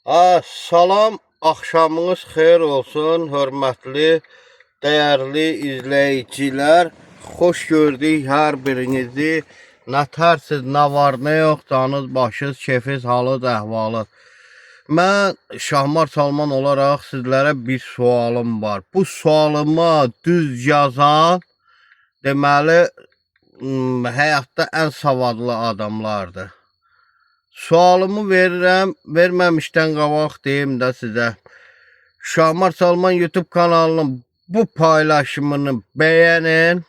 Salam, axşamınız xeyir olsun, hörmətli, dəyərli izləyicilər. Xoş gördük hər birinizi. Nə tərsiz, nə var, nə yox, canınız, başınız, keyfiniz, halınız, əhvalınız. Mən Şahmar Salman olaraq sizlərə bir sualım var. Bu sualıma düz yazan, deməli, həyatda ən savadlı adamlardır. Sualımı verirəm, verməmişdən qabaq deyim də sizə. Şahmar Salman YouTube kanalının bu paylaşımını bəyənin,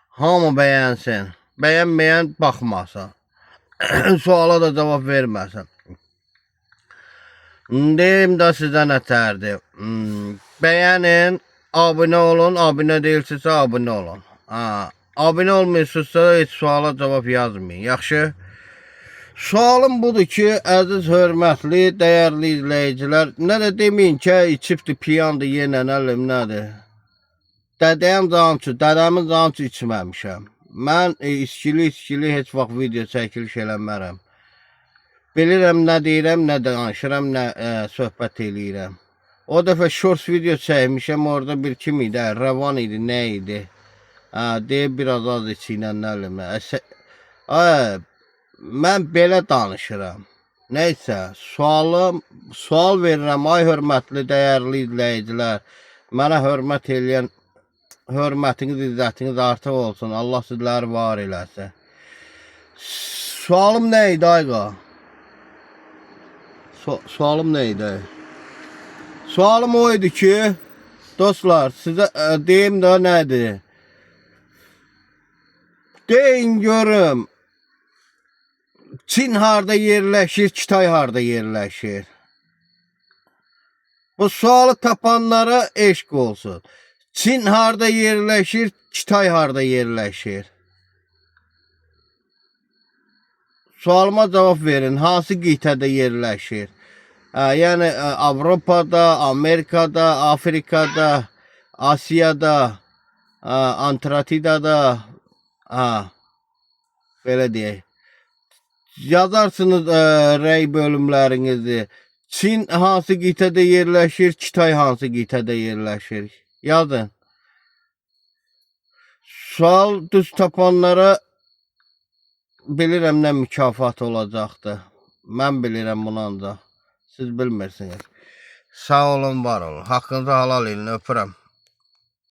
hamı bəyənsin. Bəyənməyən baxmasın. Suala da cavab verməsin. Deyim də sizə nətərdir. Bəyənin, abunə olun, abunə deyilsinizsə abunə olun. Abunə olmuyorsunuzsa heç suala cavab yazmayın, yaxşı? Sualım budur ki, əziz, hörmətli, dəyərli izləyicilər, nə də deməyin ki, içibdir, piyandır, yenə nəlim, nədir? Dədəyəm cançı, dədəmin cançı içməmişəm. Mən içkili heç vaxt video çəkiliş eləmərəm. Bilirəm, nə deyirəm, nə danışıram, nə söhbət eləyirəm. O dəfə shorts video çəkmişəm, orada bir kim idi, Rəvan idi, nə idi? Deyib, biraz az içilə nəlim. Mən belə danışıram. Neysə, sual verirəm, ay hörmətli, dəyərli izləyicilər. Mənə hörmət eləyən, hörmətiniz, izzətiniz artıq olsun. Allah sizləri var eləsin. Sualım nə idi, ayqa? Sualım nə idi? Sualım o idi ki, dostlar, sizə deyim də nədir? Deyin görüm, Çin harda yerləşir, Kitay harda yerləşir? Bu sualı tapanlara eşq olsun. Çin harda yerləşir, Kitay harda yerləşir? Sualıma cavab verin, hansı qitədə yerləşir? Yəni Avropada, Amerikada, Afrikada, Asiyada, Antarktidada, belə deyək. Yazarsınız rəy bölümlərinizi. Çin hansı qitədə yerləşir, Kitay hansı qitədə yerləşir? Yazın. Sual düz tapanlara bilirəm nə mükafat olacaqdır. Mən bilirəm bunu ancaq. Siz bilmirsiniz. Sağ olun, var olun. Haqqınızı halal edin, öpürəm.